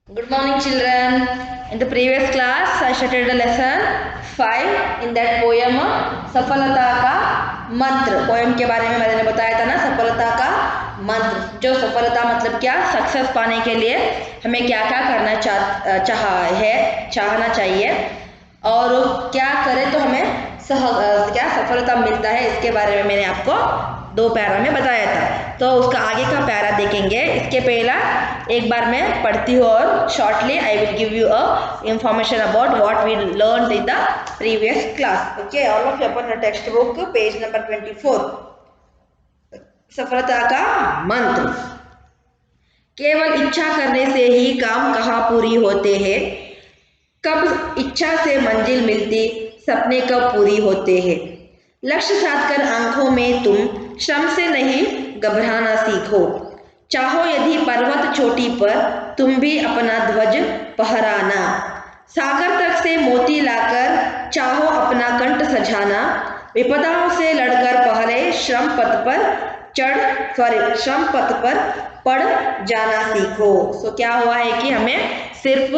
Good morning, children. In the previous class, I started the lesson 5. In that poem, सफलता का मंत्र poem के बारे में मैंने बताया था ना। सफलता का मंत्र, जो सफलता मतलब क्या, सक्सेस पाने के लिए हमें क्या क्या करना चाहना चाहिए और क्या करें तो हमें क्या सफलता मिलता है, इसके बारे में मैंने आपको 2 पैरा में बताया था। तो उसका आगे का पैरा देखेंगे। इसके पहला एक बार मैं पढ़ती हूँ और shortly I will give you a information about what we learn in the previous class. Okay, all of you open textbook page number 24। सफलता का मंत्र। केवल इच्छा करने से ही काम कहाँ पूरी होते हैं, कब इच्छा से मंजिल मिलती, सपने कब पूरी होते हैं। लक्ष्य साध कर आंखों में तुम श्रम से नहीं घबराना सीखो। चाहो यदि पर्वत चोटी पर तुम भी अपना ध्वज फहराना। सागर तक से मोती लाकर चाहो अपना कंठ सजाना। विपदाओं से लड़कर पहले श्रम पथ पर पड़ जाना सीखो। सो क्या हुआ है कि हमें सिर्फ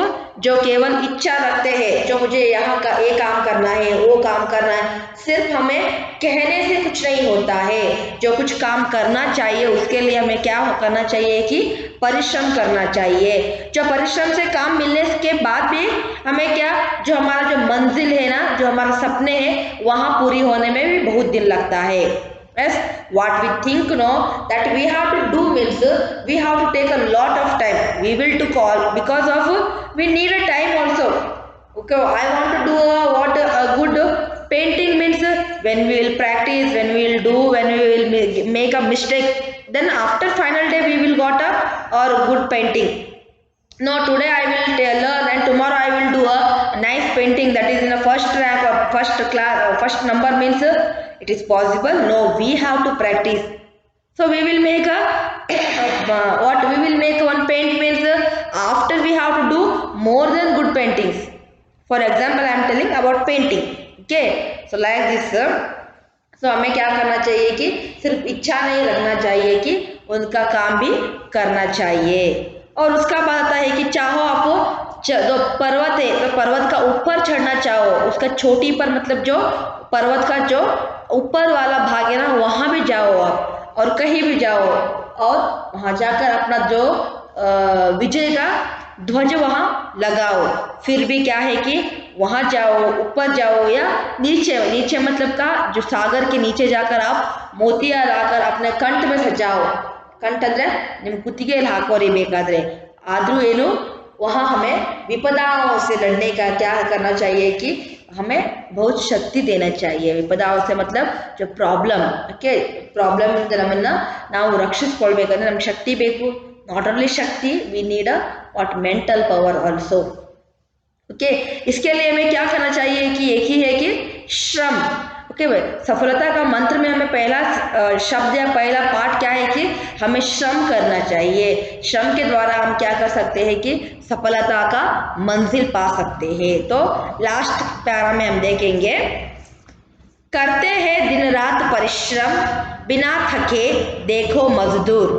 जो केवल इच्छा रखते हैं, जो मुझे यहाँ का ये काम करना है, वो काम करना है, सिर्फ हमें कहने से कुछ नहीं होता है। जो कुछ काम करना चाहिए उसके लिए हमें क्या करना चाहिए कि परिश्रम करना चाहिए। जो परिश्रम से काम मिलने के बाद भी हमें क्या, जो हमारा जो मंजिल है ना, जो हमारे सपने हैं, वहां पूरी होने में भी बहुत दिन लगता है। Yes, what we think that we have to do means we have to take a lot of time. We will to call because of we need a time also. Okay, I want to do a good painting means when we will practice, when we will do, when we will make a mistake, then after final day we will got a good painting. No, today I will learn and tomorrow I will do a nice painting that is in a first rank or first class or first number means it is possible. No, we have to practice. So we will make a what we will make one paint means after we have to do more than good paintings. For example, I am telling about painting. Okay, so like this. So हमें क्या करना चाहिए कि सिर्फ इच्छा नहीं रखना चाहिए कि उनका काम भी करना चाहिए। और उसका बात आता है कि चाहो आप जो पर्वत है तो पर्वत का ऊपर चढ़ना चाहो, उसका चोटी पर मतलब जो पर्वत का जो ऊपर वाला भाग है ना, वहां भी जाओ आप और कहीं भी जाओ और वहां जाकर अपना जो विजय का ध्वज वहां लगाओ। फिर भी क्या है कि वहां जाओ, ऊपर जाओ या नीचे, नीचे मतलब का जो सागर के नीचे जाकर आप मोतिया लाकर अपने कंठ में सजाओ। कंठ ಅಂದ್ರೆ ನಿಮ್ಮ ಕುತ್ತಿಗೆಯಲ್ಲಿ ಹಾಕೋರಿಬೇಕಾದ್ರೆ ಆದ್ರೂ ಏನು वहां हमें विपदाओं से लड़ने का क्या करना चाहिए कि हमें बहुत शक्ति देना चाहिए। विपदाओं से मतलब जो प्रॉब्लम, ओके, प्रॉब्लम ಇಂದ ನಮ್ಮನ್ನ ನಾವು ರಕ್ಷಿಸಿಕೊಳ್ಳಬೇಕಂದ್ರೆ ನಮಗೆ ಶಕ್ತಿ ಬೇಕು। not only शक्ति, we need a what mental power also. Okay, इसके लिए हमें क्या करना चाहिए कि एक ही है कि श्रम। ओके भाई, सफलता का मंत्र में हमें पहला शब्द या पहला पाठ क्या है कि हमें श्रम करना चाहिए। श्रम के द्वारा हम क्या कर सकते हैं कि सफलता का मंजिल पा सकते हैं। तो लास्ट पैरा में हम देखेंगे, करते हैं दिन रात परिश्रम, बिना थके देखो मजदूर।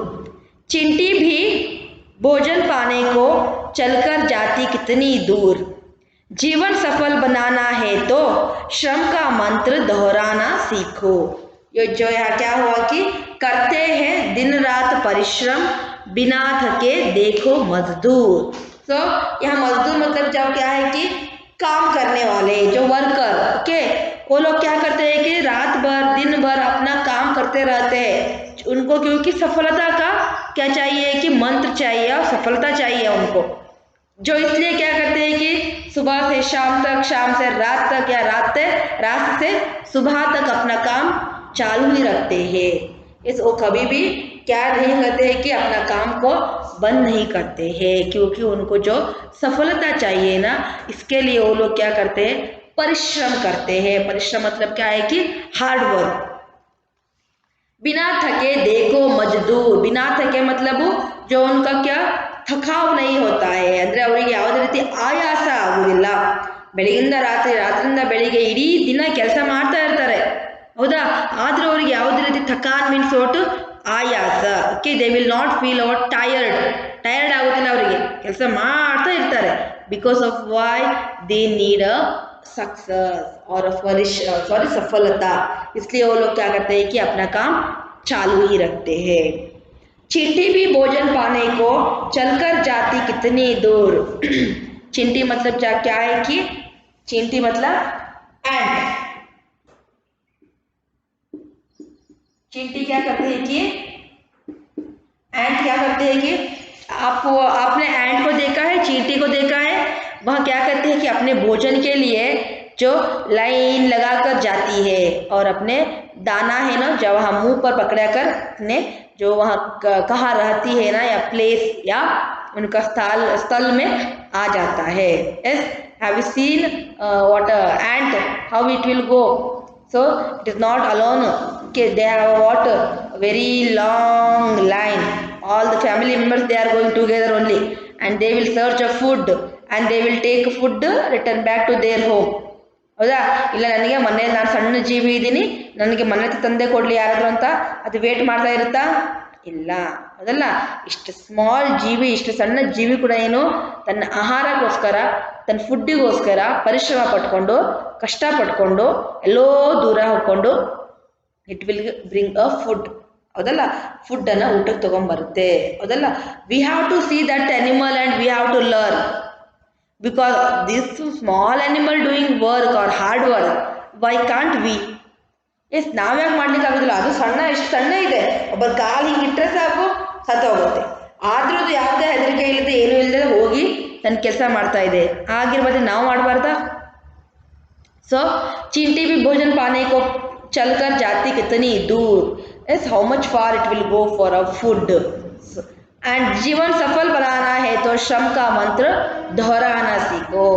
चिंटी भी भोजन पाने को चलकर जाती कितनी दूर। जीवन सफल बनाना है तो श्रम का मंत्र दोहराना सीखो। ये जो यहाँ क्या हुआ कि करते हैं दिन रात परिश्रम, बिना थके देखो मजदूर। तो यहाँ मजदूर मतलब जब क्या है कि काम करने वाले जो वर्कर, ओके, वो लोग क्या करते हैं कि रात भर दिन भर अपना काम करते रहते हैं। उनको क्योंकि सफलता का क्या चाहिए कि मंत्र चाहिए और सफलता चाहिए उनको, जो इसलिए क्या करते हैं कि सुबह से शाम तक, शाम से रात तक या रात से सुबह तक अपना काम चालू ही रखते हैं। इस वो कभी भी क्या नहीं करते हैं कि अपना काम को बंद नहीं करते हैं, क्योंकि उनको जो सफलता चाहिए ना, इसके लिए वो लोग क्या करते हैं, परिश्रम करते हैं। परिश्रम मतलब क्या है कि हार्ड वर्क। बिना थके देखो मजदूर, बिना थके मतलब जो उनका क्या ಥಕಾವ್ नहीं होता है, ಅಂದ್ರೆ ಅವರಿಗೆ ಯಾವುದೇ ರೀತಿ ಆಯಾಸ ಆಗುವುದಿಲ್ಲ। ಬೆಳಗಿಂದ ರಾತ್ರಿ, ರಾತ್ರಿಯಿಂದ ಬೆಳಿಗ್ಗೆ ಇಡೀ ದಿನ ಕೆಲಸ ಮಾಡ್ತಾ ಇರ್ತಾರೆ, ಹೌದಾ, ಆದ್ರೂ ಅವರಿಗೆ ಯಾವುದೇ ರೀತಿ ಥಕಾನ್ ಮೀನ್ಸ್ ಒಟ್ಟು ಆಯಾಸ, okay, they will not feel tired ಆಗುದಿಲ್ಲ ಅವರಿಗೆ, ಕೆಲಸ ಇರ್ತಾರೆ. Because of why they need a success और सॉरी सफलता, इसलिए वो लोग क्या करते हैं कि अपना काम चालू ही रखते हैं. चींटी भी भोजन पाने को चलकर जाती कितनी दूर. चींटी मतलब क्या है कि चींटी मतलब एंट. चींटी क्या करते हैं कि एंट क्या करते हैं कि आपने एंट को देखा है, चींटी को देखा है, वह क्या करती है कि अपने भोजन के लिए जो लाइन लगाकर जाती है और अपने दाना है ना जब वहाँ मुंह पर पकड़ा कर अपने जो वहाँ कहाँ रहती है ना या प्लेस या उनका स्थल में आ जाता है. Yes, have you seen what ant how it will go? So it is not alone. Okay, they have what very long line. All the family members they are going together only, and they will search a food and they will take food return back to their home. ಹೌದಾ? ಇಲ್ಲ ನನಗೆ ಮನೇಲಿ ನಾನು ಸಣ್ಣ ಜೀವಿ ಇದ್ದೀನಿ, ನನಗೆ ಮನೆ ತಂದೆ ಕೊಡಲಿ ಯಾರಾದರೂ ಅಂತ ಅದು ವೇಟ್ ಮಾಡ್ತಾ ಇರುತ್ತಾ? ಇಲ್ಲ. ಅದಲ್ಲ, ಇಷ್ಟು ಸ್ಮಾಲ್ ಜೀವಿ, ಇಷ್ಟು ಸಣ್ಣ ಜೀವಿ ಕೂಡ ಏನು ತನ್ನ ಆಹಾರಕ್ಕೋಸ್ಕರ ತನ್ನ ಫುಡ್ಡಿಗೋಸ್ಕರ ಪರಿಶ್ರಮ ಪಟ್ಕೊಂಡು ಕಷ್ಟಪಟ್ಕೊಂಡು ಎಲ್ಲೋ ದೂರ ಹೋಗ್ಕೊಂಡು it will bring a food. ಹೌದಲ್ಲ, ಫುಡ್ಡನ್ನು ಊಟಕ್ಕೆ ತೊಗೊಂಬರುತ್ತೆ. ಹೌದಲ್ಲ, we have to see that animal and we have to learn. Because this small animal doing work or hard work, why can't we? Yes ನಾವ್ಯಾಕೆ ಮಾಡ್ಲಿಕ್ಕೆ ಆಗೋದಿಲ್ಲ? ಅದು ಸಣ್ಣ, ಎಷ್ಟು ಸಣ್ಣ ಇದೆ, ಒಬ್ಬ ಕಾಲು ಹಿಂಗೆ ಇಟ್ಟರೆ ಸಾಕು ಸತ್ತೋಗುತ್ತೆ. ಆದ್ರೂ ಅದು ಯಾವುದೇ ಹೆದರಿಕೆ ಇಲ್ಲದೆ ಏನೂ ಇಲ್ಲದೆ ಹೋಗಿ ತನ್ನ ಕೆಲಸ ಮಾಡ್ತಾ ಇದೆ. ಆಗಿರ್ಬೋದು ನಾವು ಮಾಡಬಾರ್ದಾ? ಸೊ चींटी भी भोजन पाने को चलकर जाती कितनी दूर. Yes, how much far it will go for a food. And जीवन सफल बनाना है तो श्रम का मंत्र दोहराना सीखो.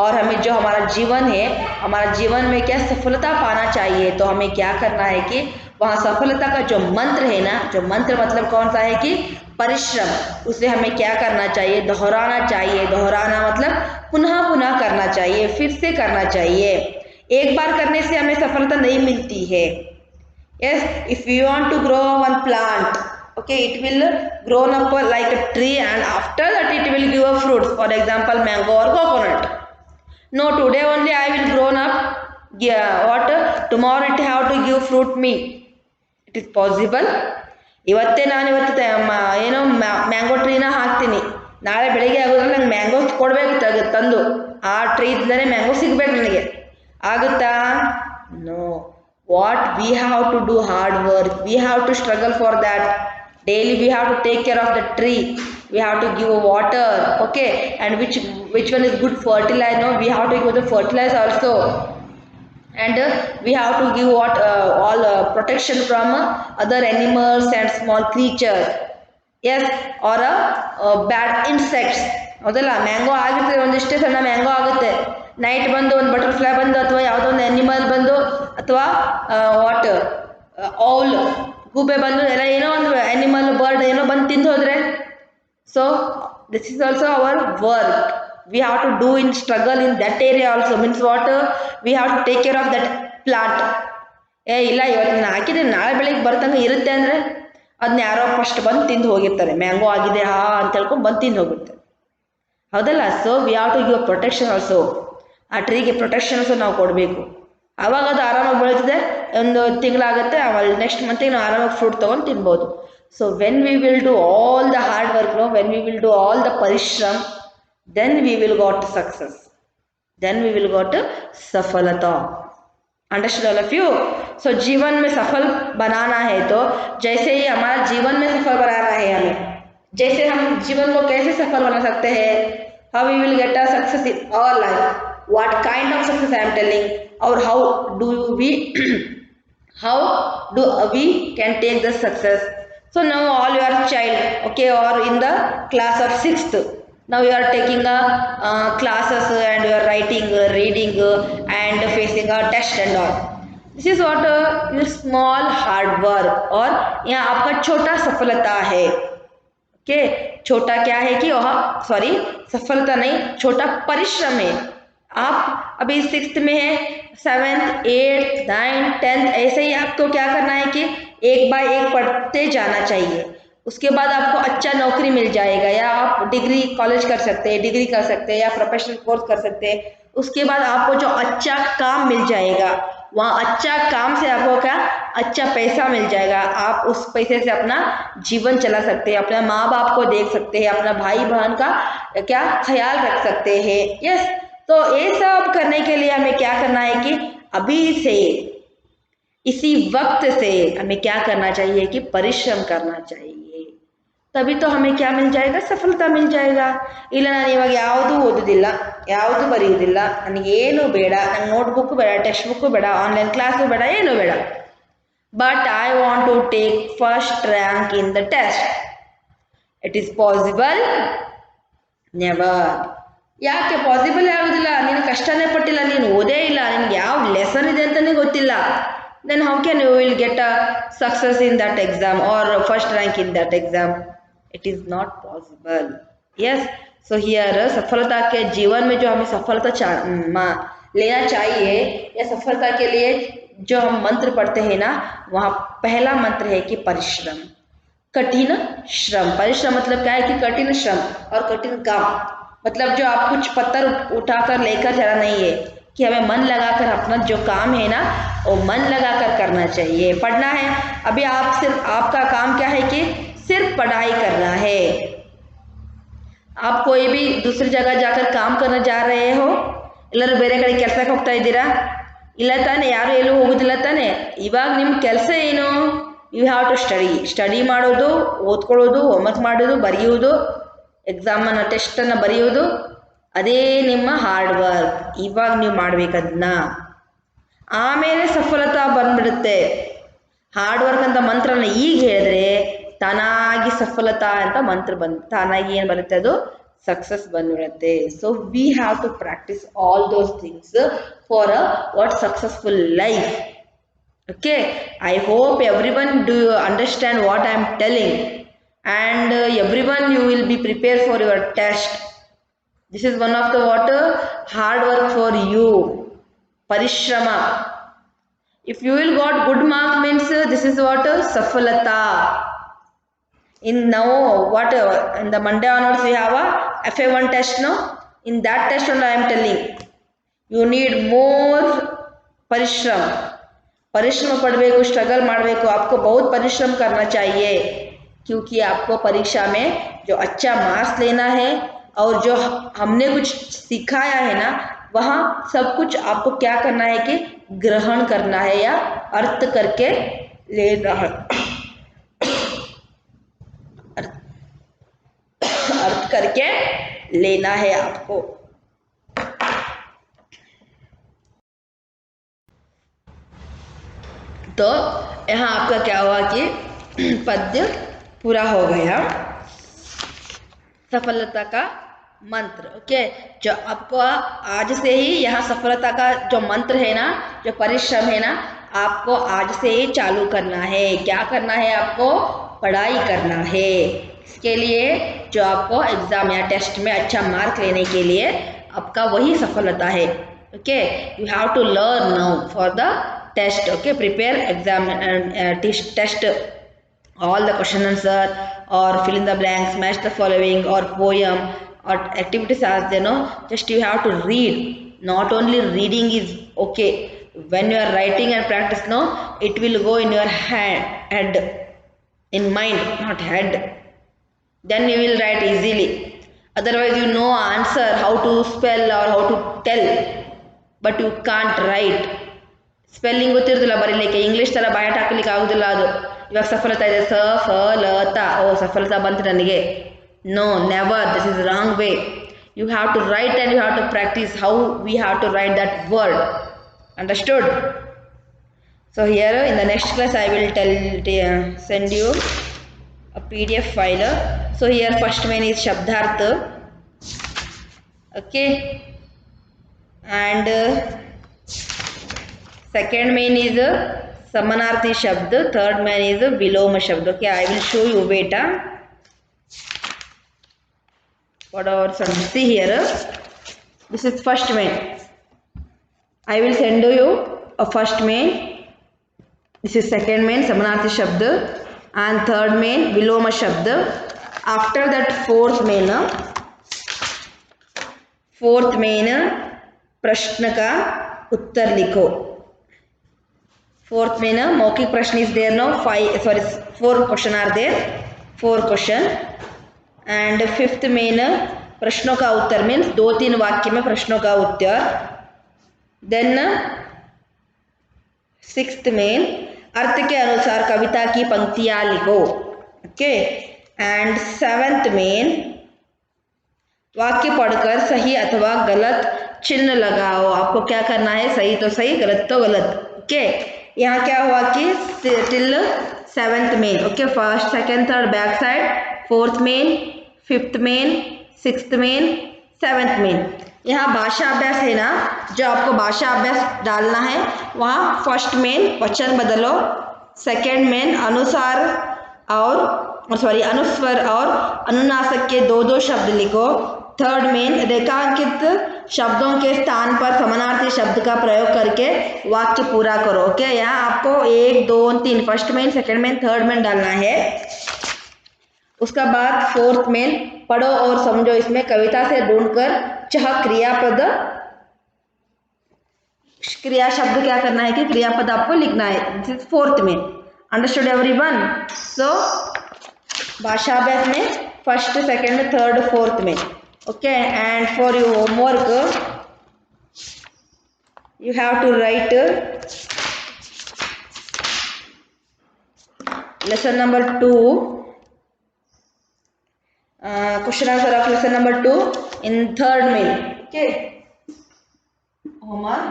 और हमें जो हमारा जीवन है, हमारा जीवन में क्या सफलता पाना चाहिए तो हमें क्या करना है कि वहाँ सफलता का जो मंत्र है ना, जो मंत्र मतलब कौन सा है कि परिश्रम, उसे हमें क्या करना चाहिए? दोहराना चाहिए. दोहराना मतलब पुनः पुनः करना चाहिए, फिर से करना चाहिए. एक बार करने से हमें सफलता नहीं मिलती है. Yes, if you want to grow one plant, okay, it will grow up like a tree and after that it will give a fruit, for example mango or coconut. No, today only I will grown up, yeah, what tomorrow it have to give fruit me. It is possible? ಇವತ್ತೇ ನಾನು ಇವತ್ತು ಏನೋ mango ಟ್ರೀನ ಹಾಕ್ತೀನಿ, ನಾಳೆ ಬೆಳಿಗ್ಗೆ ಆಗೋದ್ರಲ್ಲಿ ನಂಗೆ mango ಕೊಡಬೇಕು ತಂದು, ಆ ಟ್ರೀದಿಂದಲೇ ಮ್ಯಾಂಗೋ ಸಿಗಬೇಕು ನನಗೆ, ಆಗುತ್ತಾ? No. What we have to do hard work, we have to struggle for that. Daily we have to take care of the tree, we have to give water, okay, and which one is good fertilizer, no, we have to give the fertilizer also, and we have to give what all protection from other animals and small creatures. Yes, or bad insects. ಹೌದಲ್ಲ, mango ಆಗಿರ್ತದೆ, ಒಂದಿಷ್ಟೇ ಸಣ್ಣ mango ಆಗುತ್ತೆ, night ಬಂದು ಒಂದು butterfly ಬಂದು ಅಥವಾ ಯಾವುದೋ ಒಂದು ಅನಿಮಲ್ ಬಂದು ಅಥವಾ ವಾಟ್ ಔಲ್ ಗೂಬೆ ಬಂದು ಎಲ್ಲ ಏನೋ ಒಂದು ಅನಿಮಲ್ ಬರ್ಡ್ ಏನೋ ಬಂದು ತಿಂದು ಹೋದರೆ, so this is also our work. We have to do in struggle in that area also. Means what we have to take care of that plant. ಇಲ್ಲ ಇವತ್ತು ನಾನು ಹಾಕಿದ್ರೆ ನಾಳೆ ಬೆಳಗ್ಗೆ ಬರ್ತಂಗೆ ಇರುತ್ತೆ ಅಂದರೆ ಅದನ್ನ ಯಾರೋ ಫಸ್ಟ್ ಬಂದು ತಿಂದು ಹೋಗಿರ್ತಾರೆ, ಮ್ಯಾಂಗೋ ಆಗಿದೆ ಅಂತ ಹೇಳ್ಕೊಂಡು ಬಂದು ತಿಂದು ಹೋಗಿರ್ತಾರೆ. ಹೌದಲ್ಲ, so we have to give protection also. ಆ ಟ್ರೀಗೆ ಪ್ರೊಟೆಕ್ಷನ್ ಆಲ್ಸೋ ನಾವು ಕೊಡಬೇಕು. ಆವಾಗ ಅದು ಆರಾಮಾಗಿ ಬೆಳೀತದೆ, ಒಂದು ತಿಂಗಳಾಗುತ್ತೆ, ಆಮೇಲೆ ನೆಕ್ಸ್ಟ್ ಮಂತಿಗೆ ನಾವು ಆರಾಮಾಗಿ ಫ್ರೂಟ್ ತೊಗೊಂಡು ತಿನ್ಬೋದು. So when we will do all the hard work, no, when we will do all the ಪರಿಶ್ರಮ್, then we will got success, then we will got सफलता. Understood all of you? So जीवन में सफल बनाना है तो जैसे ही हमारा जीवन में सफल बनाना है हमें, जैसे हम जीवन को कैसे सफल बना सकते हैं, how we will get a success in our life, what kind of success I am telling, or how do we how do we can take the success. So now all your child, okay, or in the class of 6th, now you are taking classes and you are writing, reading and facing a test and all. This is what your small hard work, और यहाँ आपका छोटा सफलता है. Okay, छोटा क्या है कि वह सॉरी सफलता नहीं, छोटा परिश्रम है. आप अभी 6th में है, 7th 8th 9th 10th, ऐसे ही आपको क्या करना है कि एक बाय एक पढ़ते जाना चाहिए. उसके बाद आपको अच्छा नौकरी मिल जाएगा, या आप डिग्री कॉलेज कर सकते हैं, डिग्री कर सकते हैं, या प्रोफेशनल कोर्स कर सकते हैं। उसके बाद आपको जो अच्छा काम मिल जाएगा, वहाँ अच्छा काम से आपको क्या अच्छा पैसा मिल जाएगा, आप उस पैसे से अपना जीवन चला सकते हैं, अपने माँ बाप को देख सकते हैं, अपना भाई बहन का क्या ख्याल रख सकते हैं। यस, तो ये सब करने के लिए हमें क्या करना है कि अभी से इसी वक्त से हमें क्या करना चाहिए कि परिश्रम करना चाहिए, तभी तो हमें क्या मिल जाएगा, सफलता मिल जाएगा। ಇಲ್ಲ ನಾನು ಇವಾಗ ಯಾವುದು ಓದುದಿಲ್ಲ, ಯಾವುದು ಬರೆಯುವುದಿಲ್ಲ, ನನಗೆ ಏನು ಬೇಡ, ನಂಗೆ ನೋಟ್ಬುಕ್ ಬೇಡ, ಟೆಕ್ಸ್ಟ್ ಬುಕ್ ಬೇಡ, ಆನ್ಲೈನ್ ಕ್ಲಾಸು ಬೇಡ, ಏನು ಬೇಡ, but I want to take first rank in the test, it is possible? Never. ಯಾಕೆ ಪಾಸಿಬಲ್ ಆಗೋದಿಲ್ಲ? ನೀನು ಕಷ್ಟನೇ ಪಟ್ಟಿಲ್ಲ, ನೀನು ಓದೇ ಇಲ್ಲ, ನಿನ್ಗೆ ಯಾವ ಲೆಸನ್ ಇದೆ ಅಂತಲೇ ಗೊತ್ತಿಲ್ಲ. then how can you will get a success in that exam or first rank in that exam? It is not possible. Yes, so here सफलता के जीवन में जो हमें सफलता लेना चाहिए, या सफलता के लिए जो हम मंत्र पढ़ते हैं ना, वहाँ पहला मंत्र है कि परिश्रम, कठिन श्रम। परिश्रम मतलब क्या है कि कठिन श्रम और कठिन काम, मतलब जो आप कुछ पत्थर उठाकर लेकर चला नहीं है, कि हमें मन लगाकर अपना जो काम है ना वो मन लगाकर करना चाहिए। पढ़ना है, अभी आप सिर्फ आपका काम क्या है कि सिर्फ पढ़ाई करना है। आप कोई भी दूसरी जगह जाकर काम करने जा रहे हो, ಎಲ್ಲರೂ ಬೇರೆ ಕಡೆ ಕೆಲಸಕ್ಕೆ ಹೋಗ್ತಾ ಇದ್ದೀರಾ? ಇಲ್ಲ ತಾನೆ, ಯಾರು ಎಲ್ಲೂ ಹೋಗೋದಿಲ್ಲ ತಾನೆ। ಇವಾಗ ನಿಮ್ಮ ಕೆಲಸ ಏನು? ಯು ಹ್ಯಾವ್ ಟು ಸ್ಟಡಿ ಮಾಡೋದು, ಓದ್ಕೊಳ್ಳೋದು, ಹೋಮ್ವರ್ಕ್ ಮಾಡೋದು, ಬರೆಯುವುದು, ಎಕ್ಸಾಮನ್ನು ಟೆಸ್ಟನ್ನು ಬರೆಯುವುದು, ಅದೇ ನಿಮ್ಮ ಹಾರ್ಡ್ ವರ್ಕ್. ಇವಾಗ ನೀವು ಮಾಡಬೇಕದನ್ನ, ಆಮೇಲೆ ಸಫಲತಾ ಬಂದ್ಬಿಡುತ್ತೆ. ಹಾರ್ಡ್ ವರ್ಕ್ ಅಂತ ಮಂತ್ರನ ಈಗ ಹೇಳಿದ್ರೆ ತಾನಾಗಿ ಸಫಲತಾ ಅಂತ ಮಂತ್ರ ತಾನಾಗಿ ಏನು ಬರುತ್ತೆ, ಅದು ಸಕ್ಸಸ್ ಬಂದ್ಬಿಡುತ್ತೆ. So we have to practise all those things for a what successful life. Okay, I hope everyone do understand what I am telling, and everyone you will be prepared for your test. This is one of the hard work for you, parishrama. If you will got good mark means this is safalata. In now in the Monday onwards we have a FA1 test, no? In that test only I am telling you need more परिश्रम. परिश्रम पड़ಬೇಕು, struggle ಮಾಡಬೇಕು, आपको बहुत परिश्रम करना चाहिए, क्योंकि आपको परीक्षा में जो अच्छा मार्क्स लेना है और जो हमने कुछ सिखाया है ना, वहाँ सब कुछ आपको क्या करना है कि ग्रहण करना है या अर्थ करके लेना है, अर्थ करके लेना है आपको. तो यहाँ आपका क्या हुआ कि पद्य पूरा हो गया, सफलता का मंत्र. ओके, जो आपको आज से ही यहाँ सफलता का जो मंत्र है ना, जो परिश्रम है ना, आपको आज से ही चालू करना है. क्या करना है? आपको पढ़ाई करना है. इसके लिए जो आपको एग्जाम या टेस्ट में अच्छा मार्क लेने के लिए आपका वही सफलता है. Okay, you have to learn now for the test. Okay, prepare exam and test all the question answer or fill in the blanks, match the following or poem or activities as they know. Just you have to read. Not only reading is okay, when you are writing and practice, no, it will go in your head, in mind, not head. Then you will write easily. Otherwise you know answer, how to spell or how to tell, but you can't write. Spelling ಗೊತ್ತಿರೋದಿಲ್ಲ ಬರೀಲಿಕ್ಕೆ, English ಥರ ಬಾಯಾಟ ಹಾಕಲಿಕ್ಕೆ ಆಗೋದಿಲ್ಲ ಅದು. ಇವಾಗ ಸಫಲತಾ ಇದೆ, ಸಫಲತಾ, ಓ ಸಫಲತಾ ಬಂತು ನನಗೆ. No, never, this is wrong way. You have to write and you have to practise how we have to write that word. Understood? So here in the next class I will send you a PDF file. So here first main is Shabdarth. Okay, and second main is Samanarthi Shabd, third main is Viloma Shabd. Okay, I will show you. Wait, what our son, see here, this is first main. I will send you a first main. This is second main, Samanarthi Shabd. and third main viloma shabd. After that fourth main प्रश्न का उत्तर लिखो. Fourth main मौखिक प्रश्न is there now. 4 question are there. 4 question. And fifth main प्रश्नों का उत्तर means 2-3 वाक्य में प्रश्नों का उत्तर. Then sixth main अर्थ के अनुसार कविता की पंक्तियां लिखो. ओके. एंड सेवेंथ मेन वाक्य पढ़कर सही अथवा गलत चिन्ह लगाओ. आपको क्या करना है, सही तो सही, गलत तो गलत. ओके. यहाँ क्या हुआ कि till seventh main. Okay. First, second, third back side, fourth main, fifth main, sixth main, seventh main. यहाँ भाषा अभ्यास है ना, जो आपको भाषा अभ्यास डालना है वहाँ फर्स्ट मेन वचन बदलो, सेकेंड मेन अनुस्वर और अनुनासिक के 2-2 शब्द लिखो. थर्ड मेन रेखांकित शब्दों के स्थान पर समानार्थी शब्द का प्रयोग करके वाक्य पूरा करो. ओके. यहाँ आपको 1, 2, 3 first main, second main, third main डालना है. उसका बाद फोर्थ मेन पढ़ो और समझो. इसमें कविता से ढूंढकर क्रियापद क्रिया शब्द क्या करना है कि क्रियापद आपको लिखना है. This is fourth main. Understood everyone? So भाषा अभ्यास में first, second, third, fourth main. Okay. And for your homework you have to write lesson number 2, question answer of lesson number 2 in third main. Okay. Homework.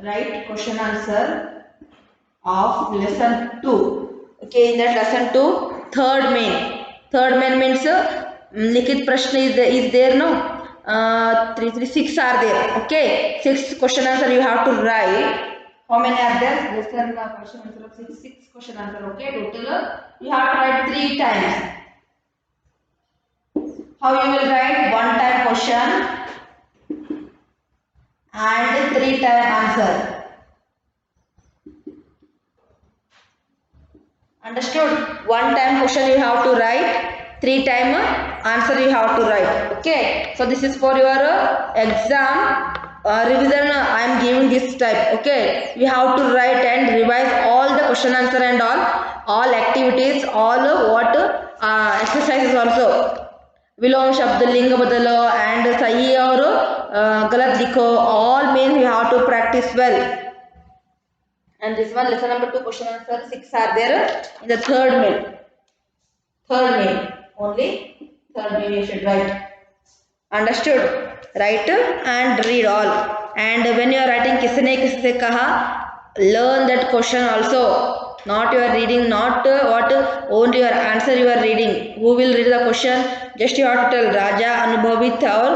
Write question answer of lesson 2. Okay. In that lesson 2, third main. Third main means लिखित प्रश्न is there, no? 3, 3, 6 are there. Okay. 6 question answer you have to write. How many are there? Lesson question answer of 6 question answer. Okay. Total you have to write 3 times. How you will write? 1 time question and 3 time answer. Understood? 1 time question you have to write, 3 time answer you have to write. Okay. So this is for your exam revision. I am giving this type. Okay. You have to write and revise all the question answer and all activities, all what exercises also. विलोम शब्द, लिंग बदलो and सही और गलत लिखो. All means you have to practice well. And this one lesson number 2 question answer 6 are there in the third main. Only third main you should write. Understood? Write and read all. And when you are writing किसने किससे कहा, learn that question also. Not you are reading, not what only your answer you are reading. Who will read the question? Just you have to tell राजा अनुभवित और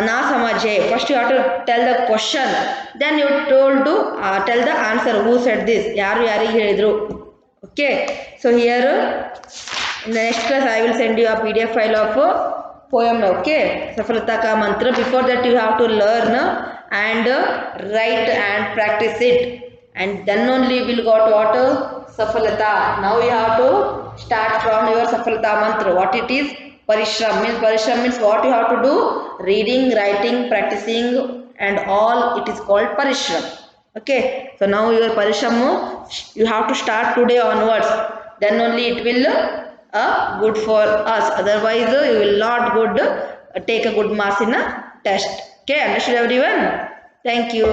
ना समझे. First you have to tell the question, then you told to tell the answer. Who said this? ಯಾರು ಯಾರಿಗೆ ಹೇಳಿದ್ರು. Okay. So here in the next class I will send you a PDF file of poem. Okay. सफलता का मंत्र. Before that you have to learn and write and practice it, and then only you will got what safalata. Now you have to start from your safalata mantra. What it is? Parishram means what you have to do? Reading, writing, practicing and all. It is called parishram. Okay. So now your parishram you have to start today onwards. Then only it will good for us. Otherwise you will not good take a good marks in a test. Okay. Understood everyone? Thank you.